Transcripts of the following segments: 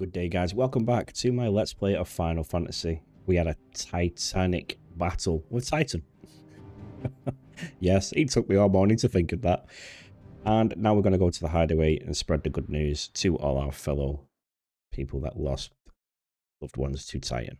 Good day, guys. Welcome back to my Let's Play of Final Fantasy. We had a titanic battle with Titan. Yes, it took me all morning to think of that. And now we're going to go to the hideaway and spread the good news to all our fellow people that lost loved ones to Titan.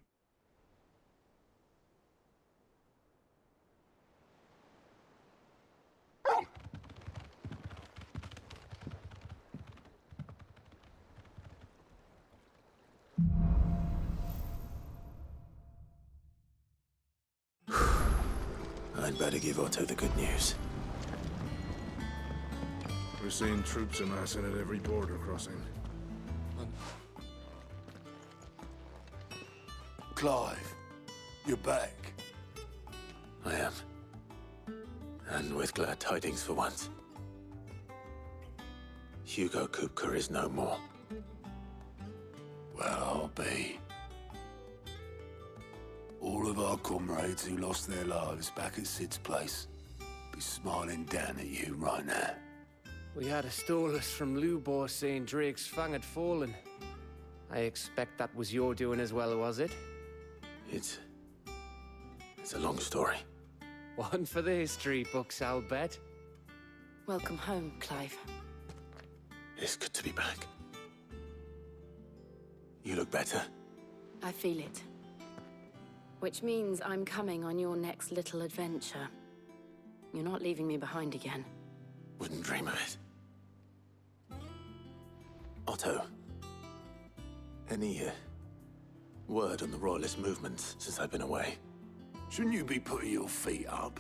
I'd better give Otto the good news. We're seeing troops amassing at every border crossing. Clive, you're back. I am. And with glad tidings for once. Hugo Kupka is no more. Well, I'll be. All of our comrades who lost their lives back at Sid's place be smiling down at you right now. We had a stolus from Lubor saying Drake's fang had fallen. I expect that was your doing as well, was it? It's a long story. One for the history books, I'll bet. Welcome home, Clive. It's good to be back. You look better. I feel it. Which means I'm coming on your next little adventure. You're not leaving me behind again. Wouldn't dream of it. Otto, any word on the Royalist movements since I've been away? Shouldn't you be putting your feet up?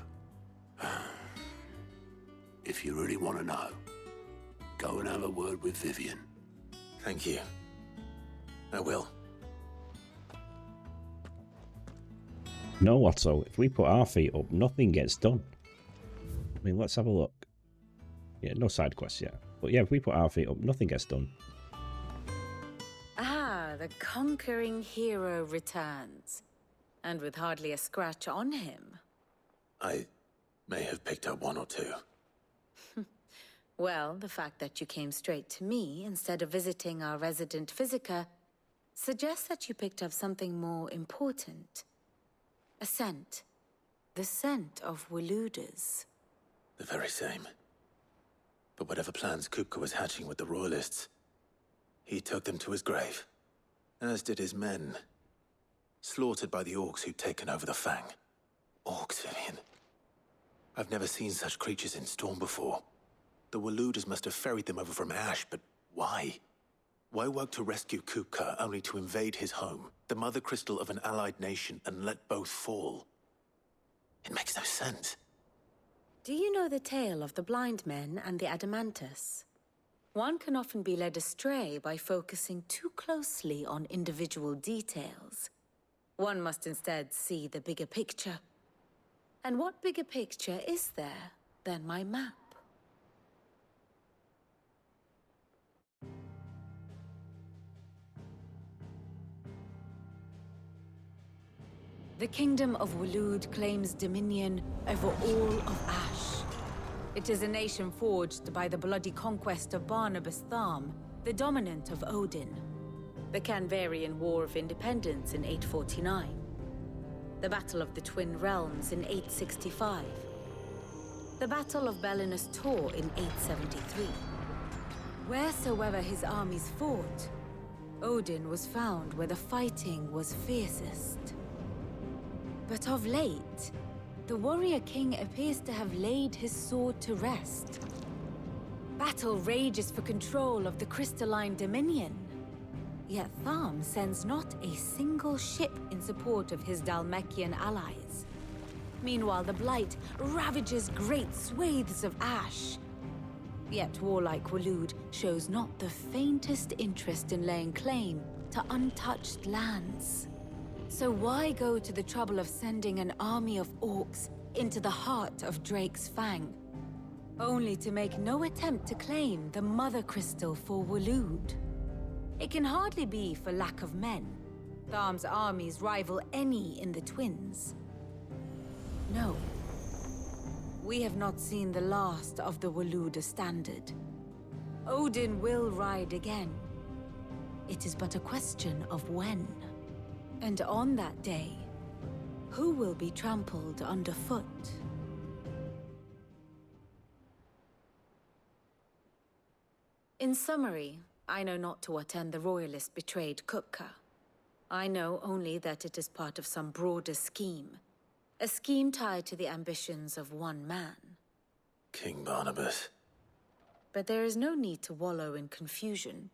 If you really want to know, go and have a word with Vivian. Thank you. I will. No, Otto, if we put our feet up, nothing gets done. I mean, let's have a look. Yeah, no side quests yet. But yeah, if we put our feet up, nothing gets done. Ah, the conquering hero returns. And with hardly a scratch on him. I may have picked up one or two. Well, the fact that you came straight to me instead of visiting our resident Physica suggests that you picked up something more important. A scent. The scent of Waludas. The very same. But whatever plans Kupka was hatching with the Royalists, he took them to his grave. As did his men. Slaughtered by the orcs who'd taken over the Fang. Orcs, Vivian. I've never seen such creatures in Storm before. The Waludas must have ferried them over from Ash, but why? Why work to rescue Kupka only to invade his home, the mother crystal of an allied nation, and let both fall? It makes no sense. Do you know the tale of the blind men and the Adamantus? One can often be led astray by focusing too closely on individual details. One must instead see the bigger picture. And what bigger picture is there than my map? The Kingdom of Waloed claims dominion over all of Ash. It is a nation forged by the bloody conquest of Barnabas Tharm, the dominant of Odin. The Canvarian War of Independence in 849. The Battle of the Twin Realms in 865. The Battle of Belinus Tor in 873. Wheresoever his armies fought, Odin was found where the fighting was fiercest. But of late, the warrior king appears to have laid his sword to rest. Battle rages for control of the crystalline dominion. Yet Tharm sends not a single ship in support of his Dhalmekian allies. Meanwhile, the Blight ravages great swathes of Ash. Yet warlike Waloed shows not the faintest interest in laying claim to untouched lands. So why go to the trouble of sending an army of orcs into the heart of Drake's Fang, only to make no attempt to claim the Mother Crystal for Waloed? It can hardly be for lack of men. Tharm's armies rival any in the Twins. No. We have not seen the last of the Waluda standard. Odin will ride again. it is but a question of when. And on that day, who will be trampled underfoot? In summary, I know not to what end the Royalist betrayed Kupka. I know only that it is part of some broader scheme. A scheme tied to the ambitions of one man. King Barnabas. But there is no need to wallow in confusion.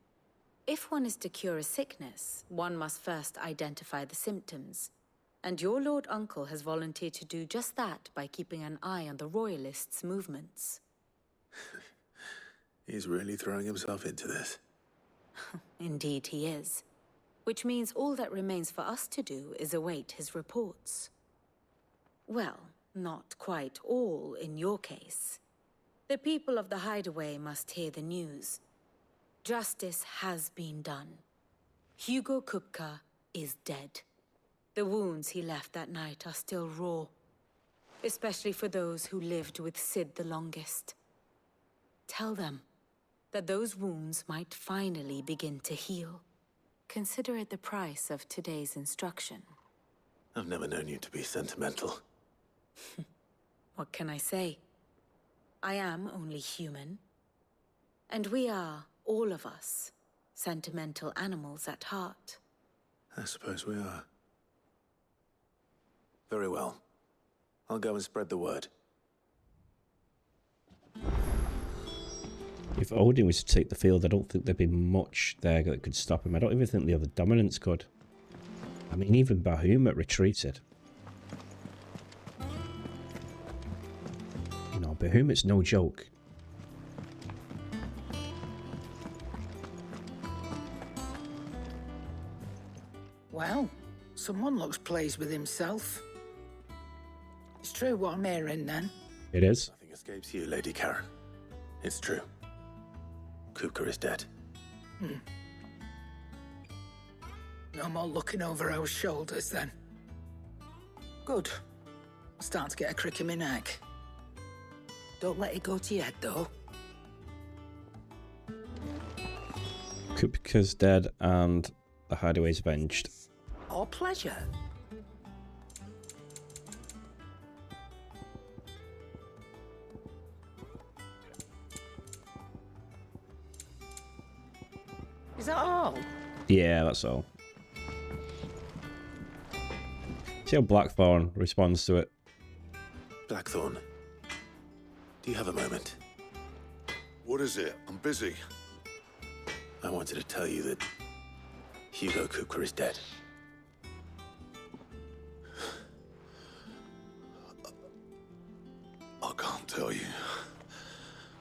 If one is to cure a sickness, one must first identify the symptoms. And your Lord Uncle has volunteered to do just that by keeping an eye on the Royalists' movements. He's really throwing himself into this. Indeed he is. Which means all that remains for us to do is await his reports. Well, not quite all in your case. The people of the Hideaway must hear the news. Justice has been done. Hugo Kupka is dead. The wounds he left that night are still raw, especially for those who lived with Sid the longest. Tell them that those wounds might finally begin to heal. Consider it the price of today's instruction. I've never known you to be sentimental. What can I say? I am only human. And we are, all of us, sentimental animals at heart. I suppose we are. Very well. I'll go and spread the word. If Odin was to take the field, I don't think there'd be much there that could stop him. I don't even think the other dominants could. I mean, even Bahamut retreated. You know, Bahamut's no joke. Well, someone looks pleased with himself. It's true what I'm hearing, then. It is. Nothing escapes you, Lady Karen. It's true. Kupka is dead. No more looking over our shoulders, then. Good. I'm starting to get a crick in my neck. Don't let it go to your head, though. Kupka's dead and the Hideaway's avenged. Or pleasure. Is that all? Yeah, that's all. See how Blackthorn responds to it. Blackthorn, do you have a moment? What is it? I'm busy. I wanted to tell you that Hugo Kupka is dead. I can't tell you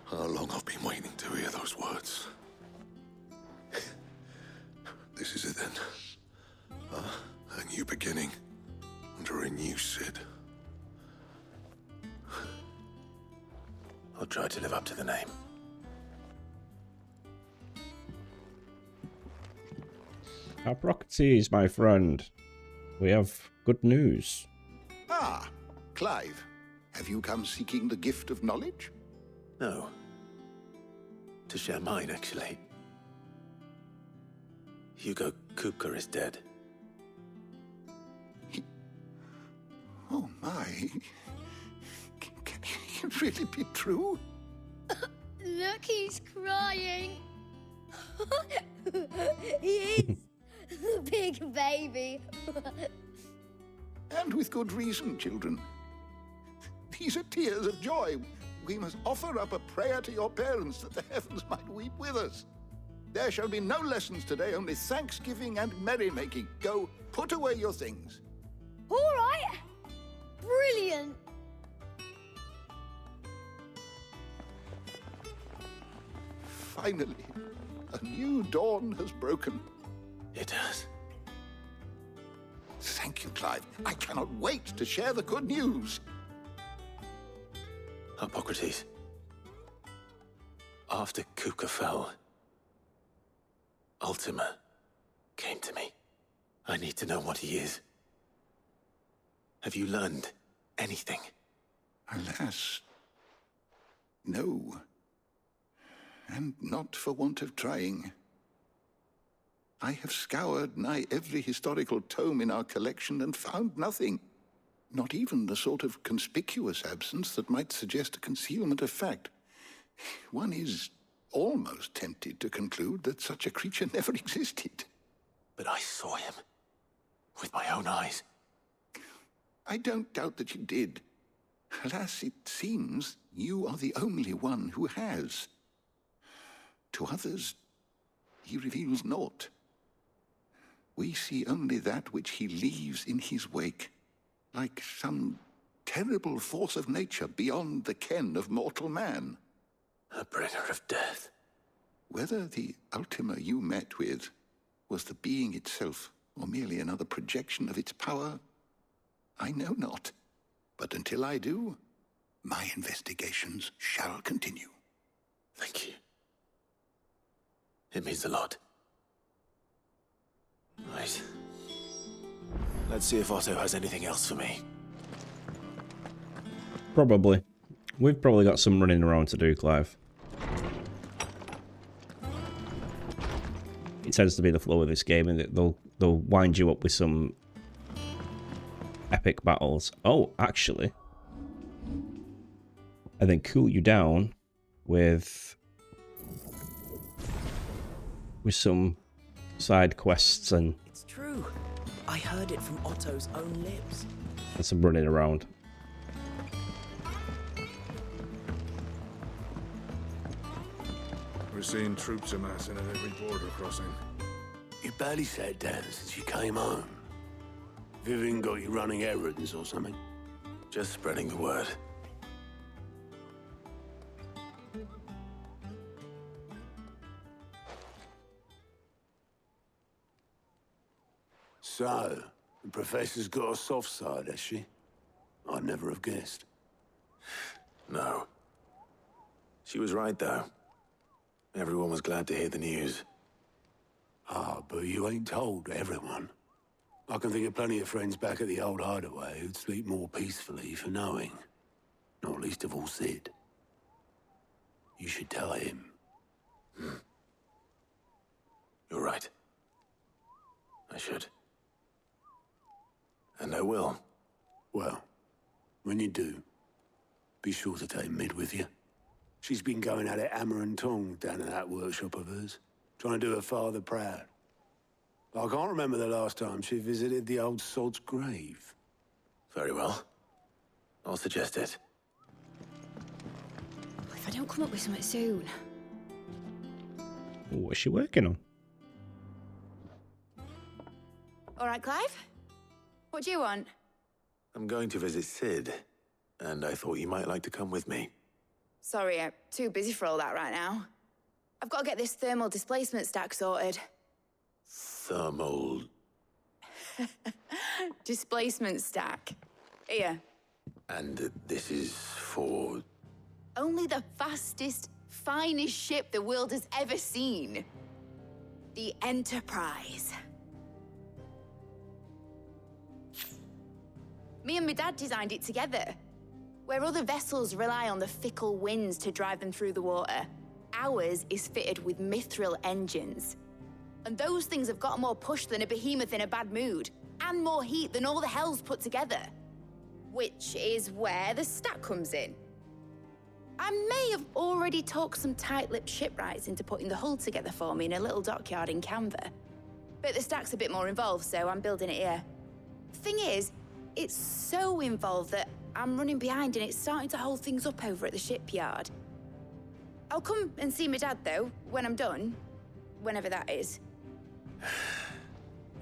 how long I've been waiting to hear those words. This is it then. A new beginning under a new Sid. I'll try to live up to the name. Hippocrates, my friend. We have good news. Ah, Clive. Have you come seeking the gift of knowledge? No. To share mine, actually. Hugo Kupka is dead. Oh my. Can it really be true? Look, he's crying. He is. Big baby. And with good reason, children. These are tears of joy. We must offer up a prayer to your parents that the heavens might weep with us. There shall be no lessons today, only thanksgiving and merrymaking. Go, put away your things. All right. Brilliant. Finally, a new dawn has broken. It has. Thank you, Clive. I cannot wait to share the good news. Hippocrates. After Kupka fell, Ultima came to me. I need to know what he is. Have you learned anything? Alas, no. And not for want of trying. I have scoured nigh every historical tome in our collection and found nothing. Not even the sort of conspicuous absence that might suggest a concealment of fact. One is almost tempted to conclude that such a creature never existed. But I saw him. With my own eyes. I don't doubt that you did. Alas, it seems you are the only one who has. To others, he reveals naught. We see only that which he leaves in his wake, like some terrible force of nature beyond the ken of mortal man. A bringer of death. Whether the Ultima you met with was the being itself, or merely another projection of its power, I know not. But until I do, my investigations shall continue. Thank you. It means a lot. Right. Let's see if Otto has anything else for me. Probably. We've probably got some running around to do, Clive. It tends to be the flow of this game, and they'll wind you up with some epic battles. Oh, actually. And then cool you down with some side quests and... It's true. I heard it from Otto's own lips. And some running around. We're seeing troops amassing at every border crossing. You barely sat down since you came home. Vivian got you running errands or something? Just spreading the word. So, the Professor's got a soft side, has she? I'd never have guessed. No. She was right, though. Everyone was glad to hear the news. Ah, but you ain't told everyone. I can think of plenty of friends back at the old hideaway who'd sleep more peacefully for knowing. Not least of all Sid. You should tell him. You're right. I should. And I will. Well, when you do, be sure to take Mid with you. She's been going at it hammer and tong down in that workshop of hers, trying to do her father proud. I can't remember the last time she visited the old sod's grave. Very well. I'll suggest it. If I don't come up with something soon. What's she working on? All right, Clive? What do you want? I'm going to visit Sid, and I thought you might like to come with me. Sorry, I'm too busy for all that right now. I've got to get this thermal displacement stack sorted. Thermal... Displacement stack. Here. And this is for... Only the fastest, finest ship the world has ever seen. The Enterprise. Me and my dad designed it together. Where other vessels rely on the fickle winds to drive them through the water, ours is fitted with mithril engines. And those things have got more push than a behemoth in a bad mood, and more heat than all the hells put together. Which is where the stack comes in. I may have already talked some tight-lipped shipwrights into putting the hull together for me in a little dockyard in Canva. But the stack's a bit more involved, so I'm building it here. Thing is, it's so involved that I'm running behind and it's starting to hold things up over at the shipyard. I'll come and see my dad, though, when I'm done. Whenever that is.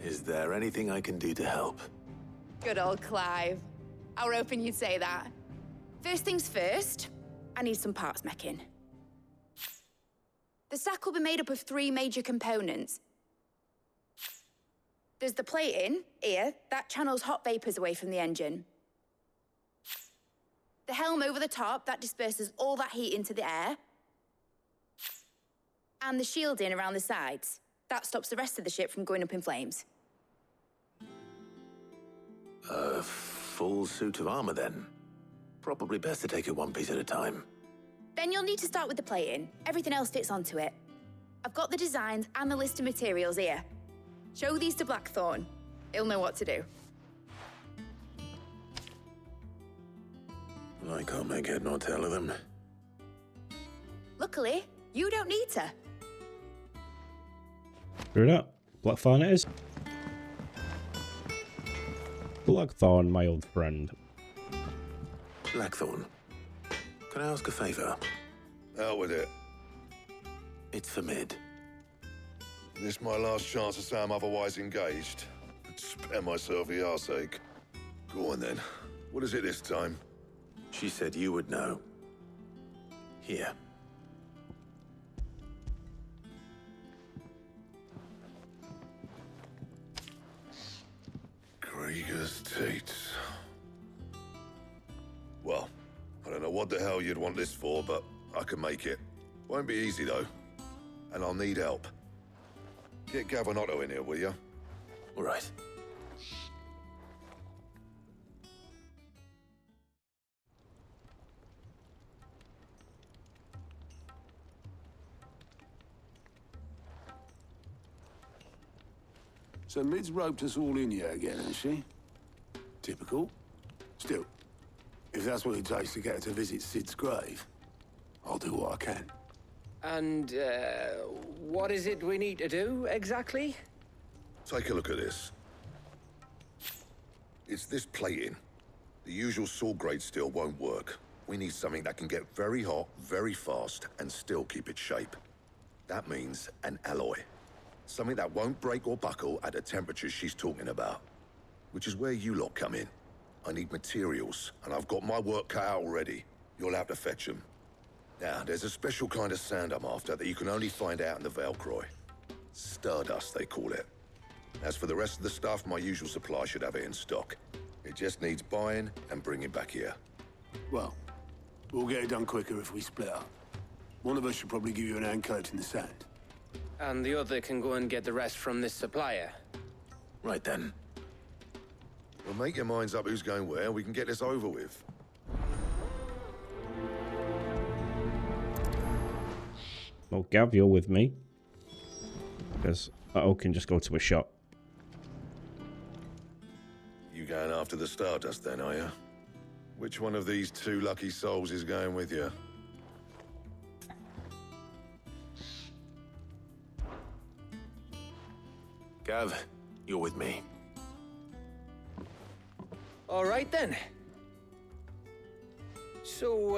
Is there anything I can do to help? Good old Clive. I were hoping you'd say that. First things first, I need some parts meching. The stack will be made up of 3 major components. There's the plating, here, that channels hot vapors away from the engine. The helm over the top, that disperses all that heat into the air. And the shielding around the sides. That stops the rest of the ship from going up in flames. A full suit of armor, then. Probably best to take it one piece at a time. Then you'll need to start with the plating. Everything else fits onto it. I've got the designs and the list of materials here. Show these to Blackthorn. He'll know what to do. I can't make head nor tail of them. Luckily, you don't need to. Screw it up. Blackthorn it is. Blackthorn, my old friend. Blackthorn, can I ask a favor? Out with it. It's for Mid. This my last chance to say I'm otherwise engaged. Spare myself the arseache. Go on then. What is it this time? She said you would know. Here. Krieger's Tates. Well, I don't know what the hell you'd want this for, but I can make it. Won't be easy though. And I'll need help. Get Gav and Otto in here, will you? All right. So Mid's roped us all in here again, has she? Typical. Still, if that's what it takes to get her to visit Sid's grave, I'll do what I can. And, what is it we need to do, exactly? Take a look at this. It's this plating. The usual saw grade steel won't work. We need something that can get very hot, very fast, and still keep its shape. That means an alloy. Something that won't break or buckle at the temperatures she's talking about. Which is where you lot come in. I need materials, and I've got my work cut out already. You'll have to fetch them. Now, there's a special kind of sand I'm after that you can only find out in the Velcroy. Stardust, they call it. As for the rest of the stuff, my usual supply should have it in stock. It just needs buying and bringing back here. Well, we'll get it done quicker if we split up. One of us should probably give you an hand coat in the sand. And the other can go and get the rest from this supplier. Right then. Well, make your minds up who's going where, and we can get this over with. Well, Gav, you're with me. Because Otto can just go to a shop. You going after the Stardust then, are you? Which one of these two lucky souls is going with you? Gav, you're with me. All right, then. So,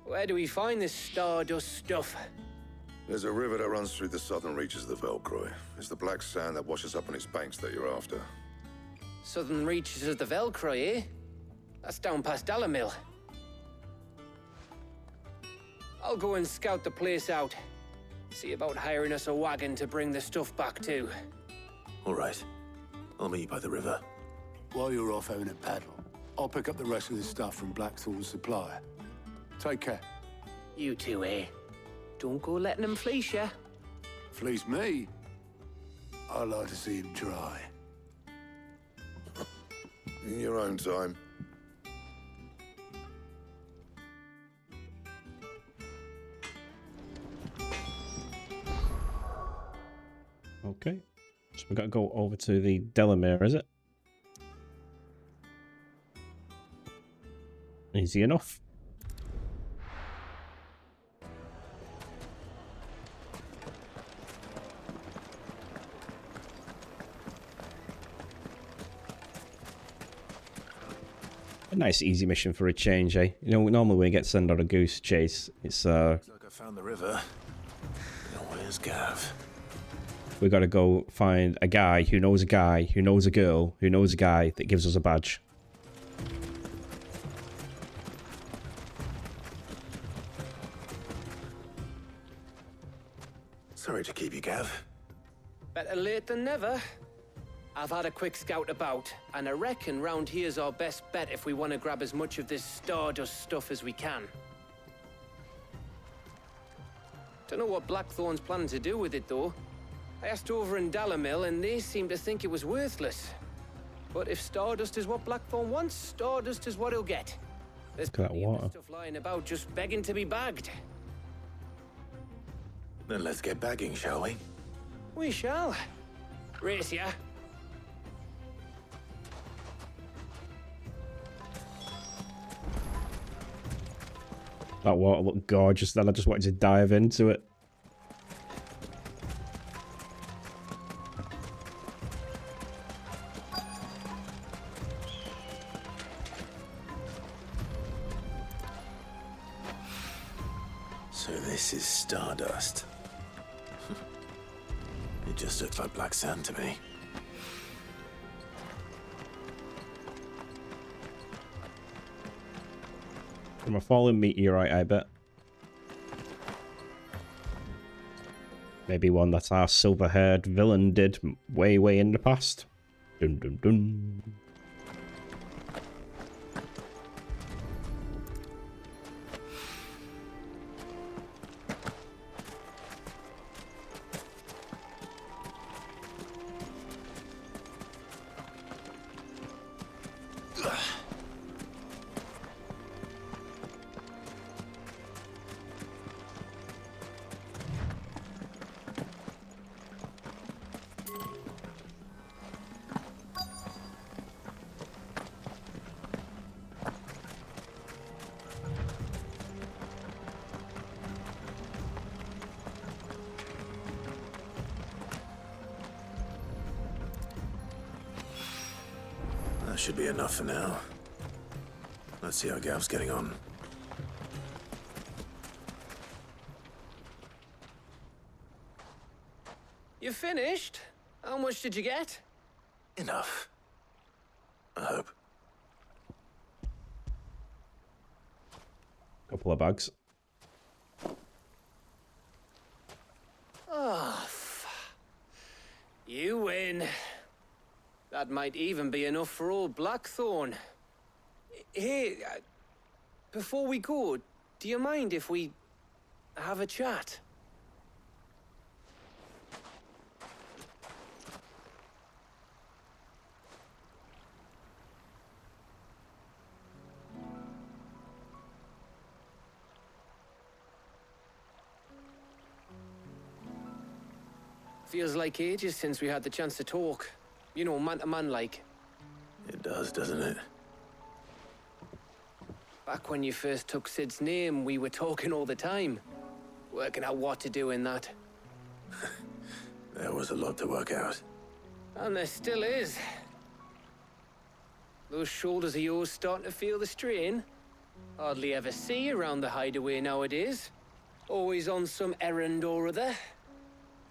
where do we find this Stardust stuff? There's a river that runs through the southern reaches of the Velcroy. It's the black sand that washes up on its banks that you're after. Southern reaches of the Velcroy, eh? That's down past Dalamil. I'll go and scout the place out. See about hiring us a wagon to bring the stuff back to. All right. I'll meet you by the river. While you're off having a paddle, I'll pick up the rest of the stuff from Blackthorn's supplier. Take care. You two, eh? Don't go letting him fleece ya. Fleece me? I like to see him try. In your own time. Okay. So we've got to go over to the Delamere, is it? Easy enough. A nice easy mission for a change, eh? You know, normally when you get sent on a goose chase, it's Looks like I found the river. Now where's Gav? we got to go find a guy who knows a guy who knows a girl who knows a guy that gives us a badge. Sorry to keep you, Gav. Better late than never. I've had a quick scout about, and I reckon round here's our best bet if we want to grab as much of this Stardust stuff as we can. Don't know what Blackthorn's planning to do with it, though. I asked over in Dalamil, and they seem to think it was worthless. But if Stardust is what Blackthorn wants, Stardust is what he'll get. There's plenty of this stuff lying about just begging to be bagged. Then let's get bagging, shall we? We shall. Race ya. That water looked gorgeous then, I just wanted to dive into it. So this is stardust. It just looks like black sand to me. From a fallen meteorite, I bet. Maybe one that our silver-haired villain did way, way in the past. Dun dun dun. That should be enough for now. Let's see how Gav's getting on. You finished? How much did you get? Enough. I hope. Couple of bags. Oh, you win. That might even be enough for old Blackthorn. Hey, before we go, do you mind if we have a chat? Feels like ages since we had the chance to talk. You know, man to man like. It does, doesn't it? Back when you first took Sid's name, we were talking all the time. Working out what to do in that. There was a lot to work out. And there still is. Those shoulders of yours starting to feel the strain. Hardly ever see you around the hideaway nowadays. Always on some errand or other.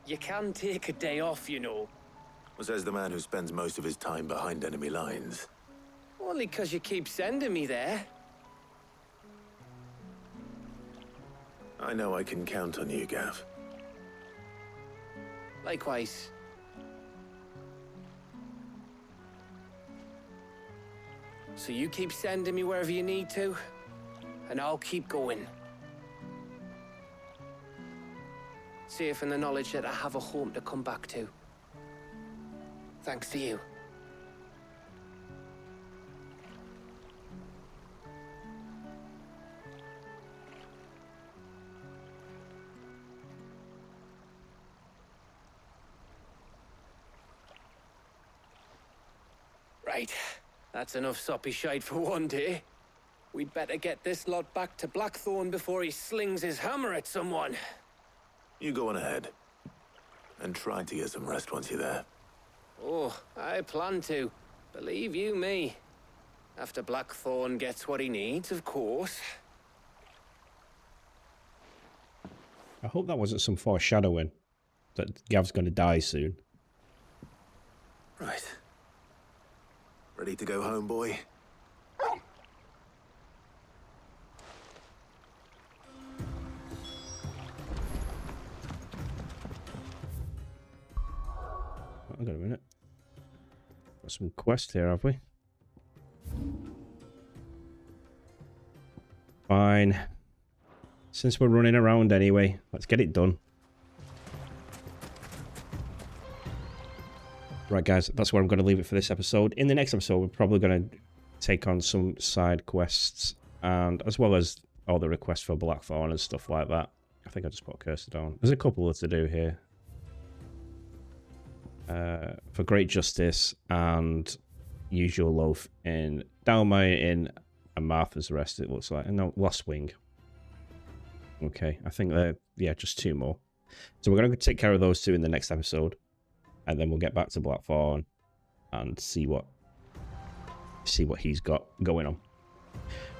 You can take a day off, you know. Says the man who spends most of his time behind enemy lines. Only 'cause you keep sending me there. I know I can count on you, Gav. Likewise. So you keep sending me wherever you need to, and I'll keep going. Safe in the knowledge that I have a home to come back to. Thanks to you. Right. That's enough soppy shite for one day. We'd better get this lot back to Blackthorn before he slings his hammer at someone. You go on ahead. And try to get some rest once you're there. Oh, I plan to. Believe you me. After Blackthorn gets what he needs, of course. I hope that wasn't some foreshadowing that Gav's going to die soon. Right. Ready to go home, boy? Hang on a minute. Got some quest here, have we? Fine. Since we're running around anyway, let's get it done. Right, guys, that's where I'm going to leave it for this episode. In the next episode, we're probably going to take on some side quests, and as well as all the requests for Blackthorn and stuff like that. I think I just put a cursor down. There's a couple to do here. for Great Justice and Usual Loaf in Dalmire Inn and Martha's Rest, it looks like. And no, Lost Wing. Okay, I think they're, yeah, just 2 more. So we're going to take care of those 2 in the next episode. And then we'll get back to Blackthorn and see what he's got going on.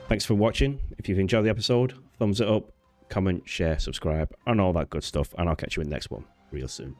Thanks for watching. If you've enjoyed the episode, thumbs it up, comment, share, subscribe, and all that good stuff. And I'll catch you in the next one real soon.